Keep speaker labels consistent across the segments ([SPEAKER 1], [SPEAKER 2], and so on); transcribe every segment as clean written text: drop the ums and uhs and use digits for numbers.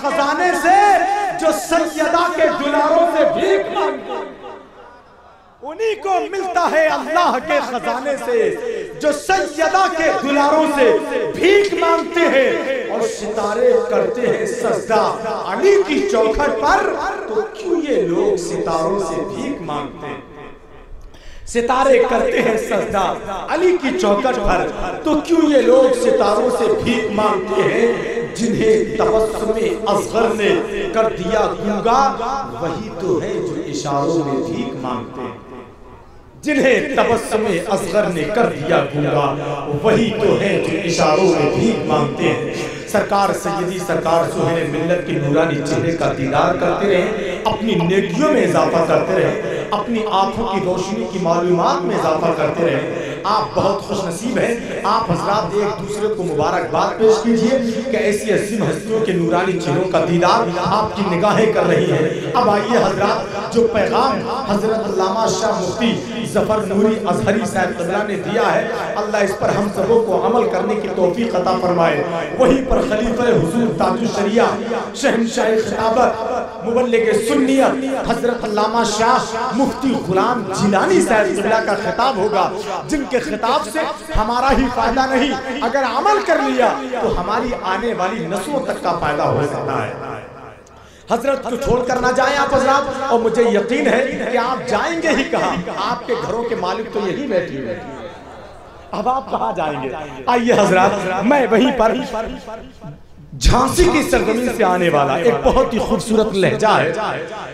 [SPEAKER 1] خزانے سے جو سیدہ کے دلاروں سے بھیک مانگتے ہیں، انہی کو ملتا ہے اللہ کے خزانے سے جو سیدہ کے دلاروں سے بھیک مانگتے ہیں اور ستارے کرتے ہیں سجدہ علی کی چوکھٹ پر۔ تو کیوں یہ لوگ ستاروں سے بھیک مانگتے ہیں؟ ستارے کرتے ہیں سجدہ علی کی چوکھٹ پر، تو کیوں یہ لوگ ستاروں سے بھیک مانگتے ہیں؟ جنہیں تبسم اصغر نے کر دیا گونگا، وہی تو ہے جو اشاروں میں بھیک مانگتے ہیں۔ جنہیں تبسم اصغر نے کر دیا گونگا، وہی تو ہے جو اشاروں میں بھیک مانگتے ہیں۔ سرکار سیدی سرکار سہیل ملت کی نورانی چہرے کا دیدار کرتے رہیں، اپنی نیکیوں میں اضافہ کرتے رہیں، اپنی آنکھوں کی روشنی کی معلومات میں اضافہ کرتے رہیں۔ آپ بہت خوش نصیب ہیں، آپ حضرات ایک دوسرے کو مبارکباد پیش کیجئے کہ ایسی عظیم ہستیوں کے نورانی چہروں کا دیدار آپ کی نگاہیں کر رہی ہیں۔ اب آئیے حضرات، جو پیغام حضرت علامہ شاہ مفتی ظفر نوری ازہری صاحب قبلہ نے دیا ہے، اللہ اس پر ہم سبوں کو عمل کرنے کی توفیق عطا فرمائے۔ وہیں پر خلیفہ حضور تاج الشریعہ شہنشاہ خطابت مبلغ سنیت حضرت علامہ شاہ مفتی غلام جیلانی صاحب قبلہ کا خطاب ہوگا، جن کے خطاب سے ہمارا ہی فائدہ نہیں، اگر عمل کر لیا تو ہماری آنے والی نسلوں تک کا فائدہ ہو سکتا ہے۔ حضرت کو چھوڑ کر نہ جائیں آپ حضرات، اور مجھے یقین ہے کہ آپ جائیں گے ہی کہاں، آپ کے گھروں کے مالک تو یہی بیٹھے ہوئے ہیں، اب آپ کہاں جائیں گے؟ آئیے حضرات، میں وہیں پر جھانسی کی سرزمین سے آنے والا ایک بہت ہی خوبصورت لہجہ ہے،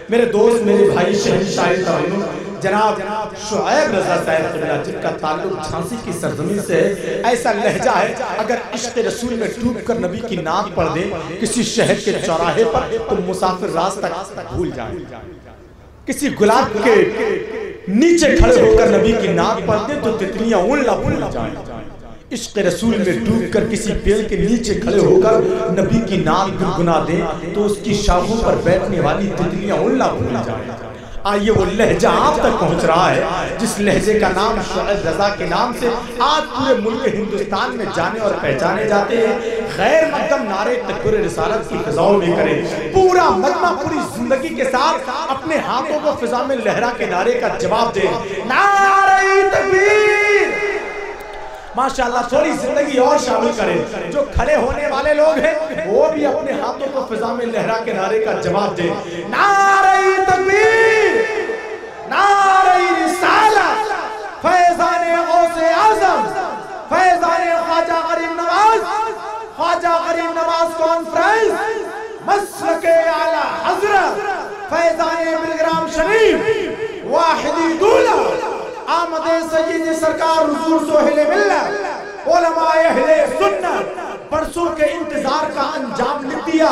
[SPEAKER 1] میرے دوست میرے بھائی شہنشاہ ترنم جناب شعیب رضا صاحب قبلہ، جن کا تعلق جھانسی کی سرزمین سے ہے، ایسا لہجہ ہے اگر عشق رسول میں ڈوب کر نبی کی نعت پڑھ دیں کسی شہر کے چوراہے پر تو مسافر راستہ بھول جائیں، کسی گلاب کے نیچے کھڑے ہو کر نبی کی نعت پڑھ دیں تو تتلیاں اڑنا بھول جائیں، عشق رسول میں ڈوب کر کسی پیڑ کے نیچے کھڑے ہو کر نبی کی نعت گنگنا دیں تو اس کی شاخوں پر بیٹھنے والی تتلیاں اڑنا بھول جائیں۔ آئیے وہ لہجہ آپ تک پہنچ رہا ہے جس لہجے کا نام شعیب رضا کے نام سے آج پورے ملک ہندوستان میں جانے اور پہچانے جاتے ہیں۔ غیر مقدم نعرے تکبیر رسالت کی فضاؤں میں کریں، پورا مجمع پوری زندگی کے ساتھ اپنے ہاتھوں کو فضا میں لہرا کے نعرے کا جواب دیں، نعرہ تکبیر۔ ماشاءاللہ تھوڑی زندگی اور شامل کریں، جو کھڑے ہونے والے لوگ ہیں وہ بھی اپنے ہاتھوں کو فضا میں لہرا کے نعرے کا جواب دیں، نعرہ تکبیر، نعرہ رسالت، فیضان غوث اعظم، فیضان خواجہ غریب نواز، خواجہ غریب نواز کانفرنس، مسلک اعلی حضرت فیضان بلگرام شریف، واحدی دولہ آمد سید سرکار حضور سہیل ملت، علماء اہل سنت، برسوں کے انتظار کا انجام لکھ دیا،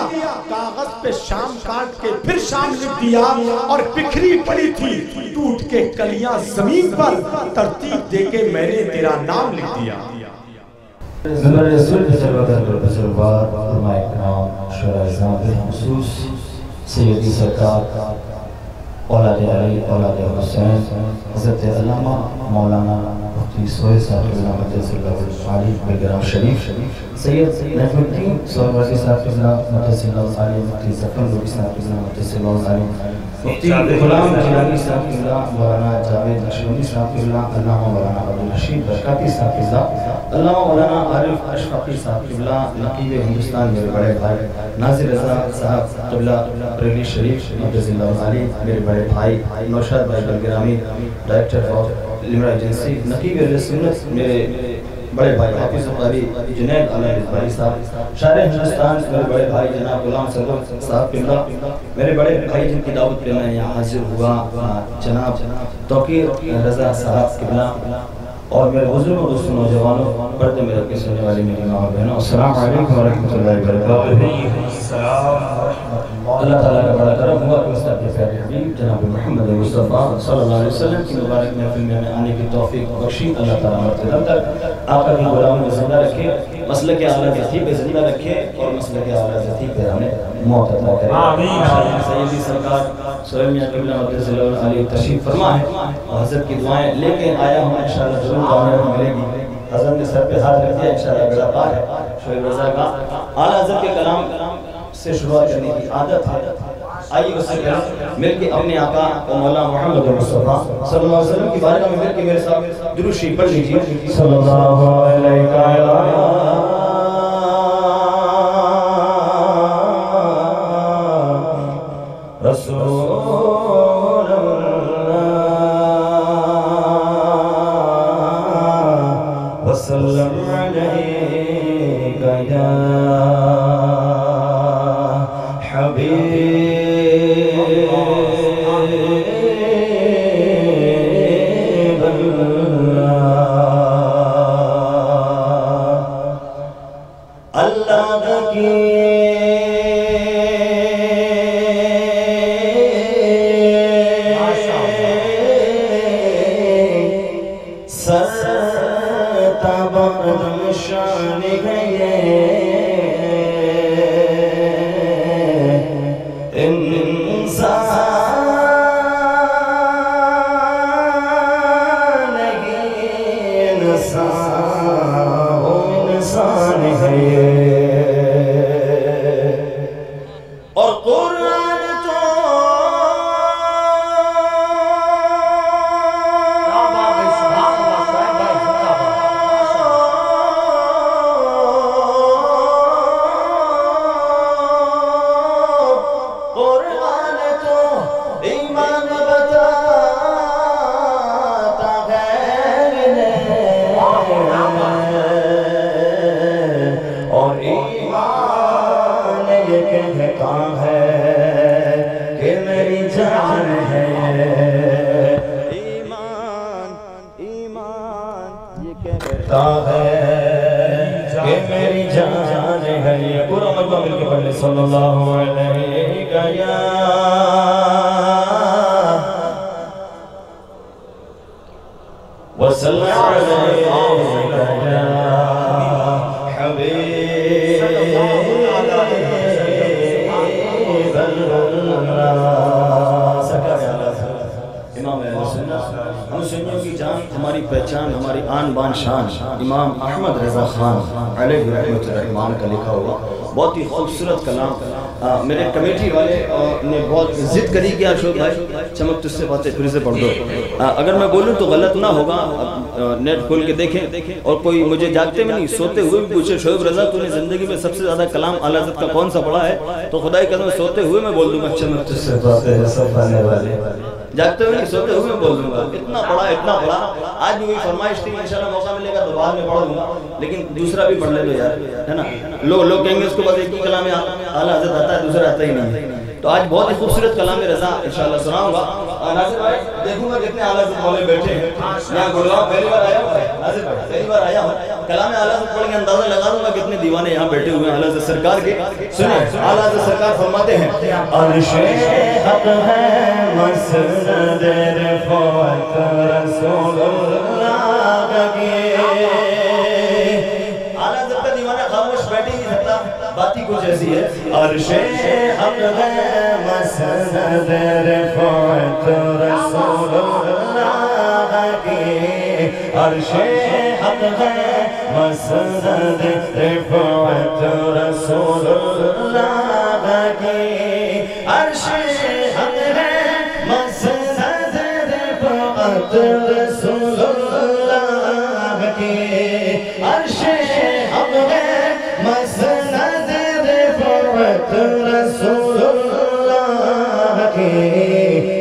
[SPEAKER 1] کاغذ پہ شام کاٹ کے پھر شام لکھ دیا، اور بکھری پڑی تھی ٹوٹ کے کلیاں زمین پر، ترتیب دے کے میں نے تیرا نام لکھ دیا۔
[SPEAKER 2] زمر رسول بسربتر پر بسربار فرمائے کرام شعراء ازام بالخصوص سیدی سرکار اولاد علی اولاد حسین حضرت علامہ مولانا مفتی سہیل صاحب قبلہ مدرس اللہ علی بلگرام شریف، سید نجم الدین سہروردی صاحب قبلہ مدرس اللہ علی، مفتی ظفر نوری صاحب قبلہ مدرس اللہ علی، مفتی غلام جیلانی صاحب قبلہ، مولانا جاوید نقشبندی صاحب قبلہ، علامہ مولانا عبدالرشید برکاتی صاحب قبلہ، علامہ مولانا عارف اشفاقی صاحب قبلہ، نقیب ہندوستان میرے بڑے بھائی ناظر رضا صاحب قبلہ بریلی شریف مدرس اللہ علی، میرے بڑے بھائی نوشاد بھائی بلگرامی ڈائریکٹر آف لمرا ایجنسی، نقیب اہل سنت میرے بڑے بھائی حافظ قاری جنید علیہ بھائی صاحب، شاعر ہندوستان میرے بڑے بھائی جناب غلام صدر صاحب قبلہ، میرے بڑے بھائی جن کی دعوت پہ میں یہاں حاضر ہوا جناب توقیر رضا صاحب قبلہ، اور میرے بزرگ و دوستوں نوجوانوں، پردے میں رکھ کے سننے والی میری ماں اور بہنوں، السلام علیکم ورحمۃ اللہ وبرکاتہ۔ اللہ تعالیٰ کا بڑا کرم ہوا کہ مصطفیٰ پیارے حبیب جناب محمد مصطفیٰ صلی اللہ علیہ وسلم کی مبارک محفل میں ہمیں آنے کی توفیق بخشی، اللہ تعالیٰ مرتدم تک آقا کی غلاموں میں زندہ رکھے، مسلک اعلیٰ ذاتی پہ زندہ رکھے، اور مسلک اعلیٰ ذاتی پہ ہمیں موت عطا کرے۔ آمین۔ سیدی سرکار سہیل میاں قبلہ مدرس اللہ علیہ تشریف فرما ہے، اور حضرت کی دعائیں لے کے آیا ہوں، انشاءاللہ ضرور دعائیں ملے گی۔ حضرت نے سر پہ ہاتھ رکھ دیا، انشاءاللہ بڑا پار ہے شعیب رضا کا۔ اعلیٰ حضرت کے کلام سے شروعات کرنے کی عادت ہے. آئیے اس سے پہلے مل کے اپنے آقا و مولا محمد مصطفیٰ صلی اللہ علیہ وسلم کی بارگاہ میں مل کے میرے ساتھ درود شریف پڑھ لیجیے. صلی اللہ علیہ رسول وسلم علیک یا حبیب اللہ. اللہ کی شان ہے انسان ہے اور قرآن تو میری جان ہے یہ پورا مجمع مل کے پڑھ لے. صلی اللہ علیہ یا وسلم علیہ یا حبیب اللہ. سرکار امام اہل سنت ہم سنیوں کی جان ہماری پہچان ہماری آن بان شان امام احمد رضا خان علیہ رحمۃ الرحمن کا لکھا ہوا بہت ہی خوبصورت کلام. میرے کمیٹی والے نے بہت ضد کری کہ اشوک بھائی چمک تجھ سے باتیں پھر سے پڑھ دو. اگر میں بولوں تو غلط نہ ہوگا. نیٹ کھول کے دیکھیں اور کوئی مجھے جاگتے میں نہیں سوتے ہوئے بھی پوچھے شعیب رضا تو نے زندگی میں سب سے زیادہ کلام اعلیٰ حضرت کا کون سا پڑھا ہے تو خدا کی قسم سوتے ہوئے میں بول دوں گا چمک تجھ سے باتیں سب پڑھنے والے. جاگتے ہوئے نہیں سوتے ہوئے میں بول دوں گا اتنا پڑھا. آج بھی وہی فرمائش تھی انشاءاللہ موقع ملے گا تو بعد میں پڑھ دوں گا لیکن دوسرا بھی پڑھ لے دو یار ہے نا. لوگ کہیں گے اس کو بس ایک ہی کلام اعلیٰ حضرت آتا ہے دوسرا آتا ہی نہیں. تو آج بہت ہی خوبصورت کلام رضا انشاءاللہ سناؤں گا. ناصر بھائی دیکھوں گا کتنے اعلیٰ حضرت والے بیٹھے ہیں یہاں گڑگاؤں پہلی بار آیا ہوں. ناصر بھائی پہلی بار آیا ہوں کلام اعلیٰ حضرت پڑھ کے اندازہ لگا دوں گا کتنے دیوانے یہاں بیٹھے ہوئے ہیں اعلیٰ حضرت سرکار کے. سنیں اعلیٰ حضرت سرکار فرماتے ہیں عرش حق ہے مسند رفعت رسول اللہ کی. اعلیٰ حضرت کا دیوانہ خاموش بیٹھ ہی نہیں سکتا باتی کچھ ایسی ہے. عرش حق ہے مسند رفعت رسول اللہ کی. عرش حق ہے مسند رفعت رسول اللہ کی. عرش حق ہے مسند رفعت رسول اللہ کی. عرش حق ہے مسند رفعت رسول اللہ کی.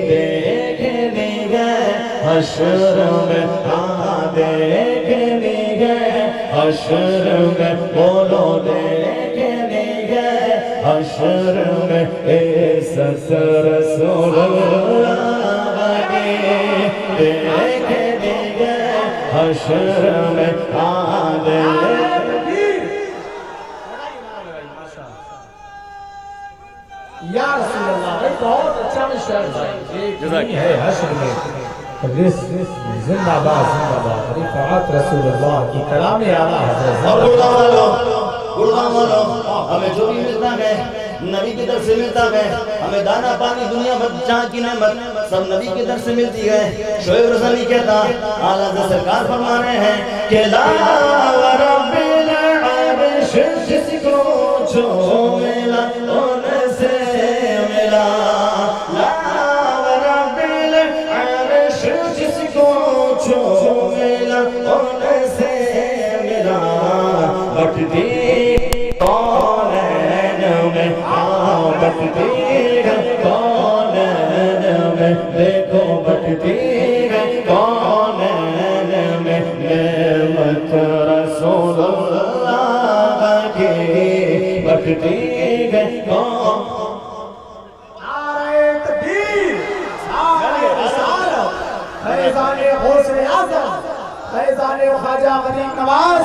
[SPEAKER 2] دیکھنے گئے حشر میں دیکھنے گئے حشر میں بولو دیکھنے گئے حشر میں عزت رسول اللہ کی. دیکھنے گئے حشر میں
[SPEAKER 3] یا رسول اللہ بہت اچھا مشہور بھائی ہے حشر میں زندہ باد رفعت رسول اللہ کی کلام اعلیٰ حضرت.
[SPEAKER 2] اور گڑگاؤں والوں ہمیں جو بھی ملتا ہے نبی کی طرف سے ملتا ہے. ہمیں دانا پانی دنیا جہاں کی نعمت سب نبی کی طرف سے ملتی ہے. شعیب رضا نہیں کہتا اعلیٰ حضرت سرکار فرما رہے ہیں کہ لا ورب العرش جس کو جو ملا میں بٹتی ہے کونین میں دیکھو بٹتی ہے کونین میں نعمت رسول اللہ کی بٹتی ہے
[SPEAKER 3] فیضان غوث اعظم فیضان خواجہ غریب نواز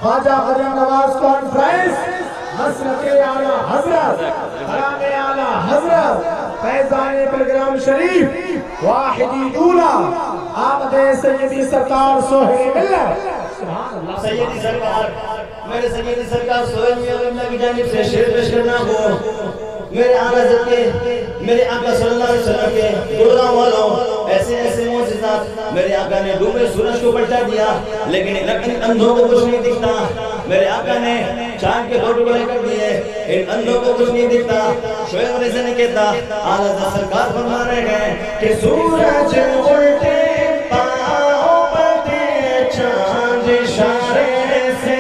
[SPEAKER 3] خواجہ غریب نواز کانفرنس مسلک اعلیٰ حضرت کلام اعلیٰ حضرت فیضان پلگرام شریف واحدی دولا آمد سیدی سرکار سہیل ملت
[SPEAKER 2] سیدی سرکار میرے سیدی سرکار سہیل ملت کی جانب سے شعر پیش کرنا ہو میرے آقا حضرت کے میرے آقا صلی اللہ علیہ وسلم کے گردان والوں ایسے ایسے معجزات میرے آقا نے ڈوبے سورج کو پلٹا دیا لیکن ان اندھوں کو کچھ نہیں دکھتا میرے آقا نے چاند کے دو ٹکڑے کر دیے ان اندھوں کو کچھ نہیں دکھتا شعیب علیہ السلام نے کہتا اعلیٰ حضرت سرکار فرما رہے ہیں کہ سورج الٹے پاؤں پلٹے چاند اشارے سے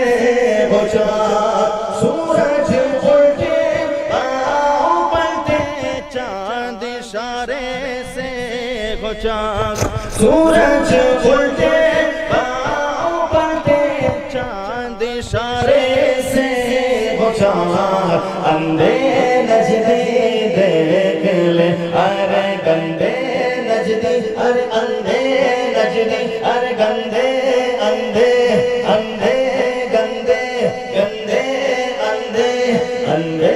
[SPEAKER 2] بچا سورج الٹے پاؤں پلٹے چاند اشارے سے بچا سورج الٹے پاؤں پلٹے چاند اشارے سے بچا اندھے نجدی دیکھ لے ارے گندے نجدی ارے اندھے نجدی ارے گندے اندھے اندھے گندے گندے اندھے اندھے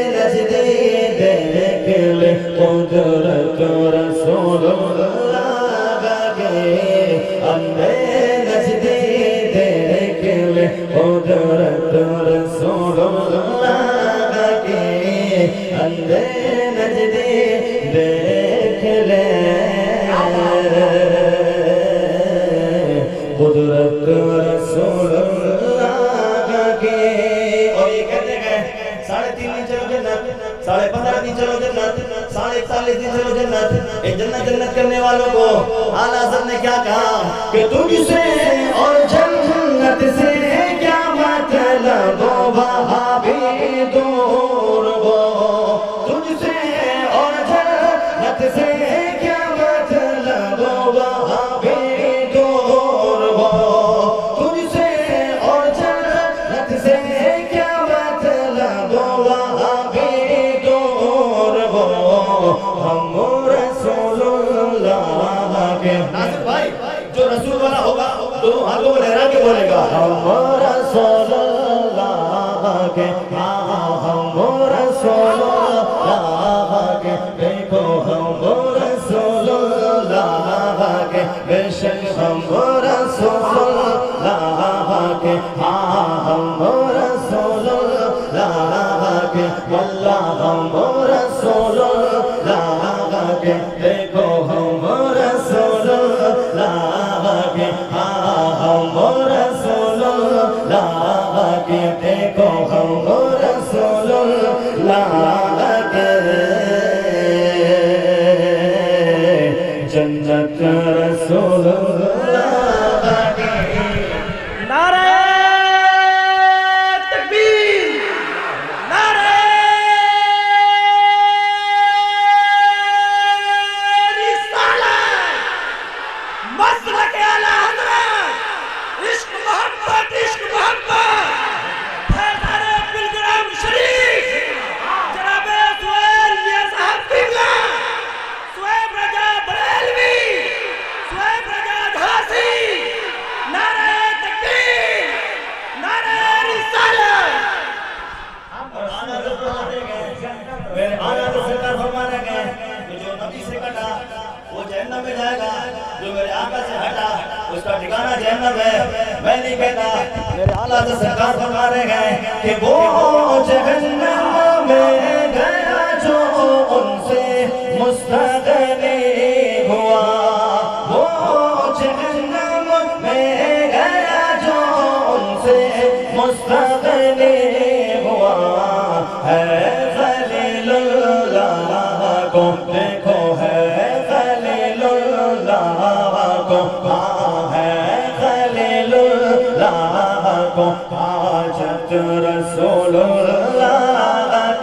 [SPEAKER 2] نجدی دیکھ لے قدرت رسول اللہ کے اندھے نجدی دیکھ لے قدرت رسول اللہ کے اندھے نجدی دیکھ لے قدرت رسول اللہ کے اور یہ کہتے گئے 3.5 دن چلو جنت 15.5 دن چلو جنت 41 دن چلو جنت ان جنت جنت کرنے والوں کو اعلیٰ حضرت نے کیا کہا کہ تجھ سے اور جنت سے کیا مطلب وہاں بھی دور ہو تجھ سے اور جنت سے کیا مطلب وہاں بھی دور ہو تجھ سے اور جنت سے کیا مطلب وہاں بھی دور ہو ہم رسول اللہ کے ناصر بھائی جو رسول والا ہوگا دونوں ہاتھوں کو لہرا کے بولے گا ہم رسول اللہ کے ہم رسول اللہ کے دیکھو ہم رسول اللہ کے بے شک ہم رسول اللہ کے ہم رسول اللہ کے اللہ ہم رسول اللہ کے دیکھو ہم رسول اللہ کے ہم رسول اللہ کے دیکھو ہم رسول اللہ کے جنت رسول اللہ کے
[SPEAKER 4] نعرہ تکبیر نعرہ رسالت مسلک اعلیٰ حضرت عشق محبت فیضان پلگرام شریف جناب سہیل میاں صاحب قبلہ سہیب رجا بریلوی سہیب رجا دھاسی نعرہ تکبیر نعرہ رسالت
[SPEAKER 2] میرے آقا تو سرکار فرما رہے ہیں کہ جو نبی سے کٹا وہ جہنم میں جائے گا جو میرے آقا سے ہٹا اس کا ٹھکانہ جہنم ہے میں نہیں کہتا میرے آقا تو سرکار فرما رہے ہیں کہ وہ جہنم میں گیا جو ان سے مستغنی ہوا وہ جہنم میں گیا جو ان سے مستغنی ہوا ہے خلیل اللہ کو دیکھو ہے خلیل اللہ کو ہے خلیل اللہ کو حاجت رسول اللہ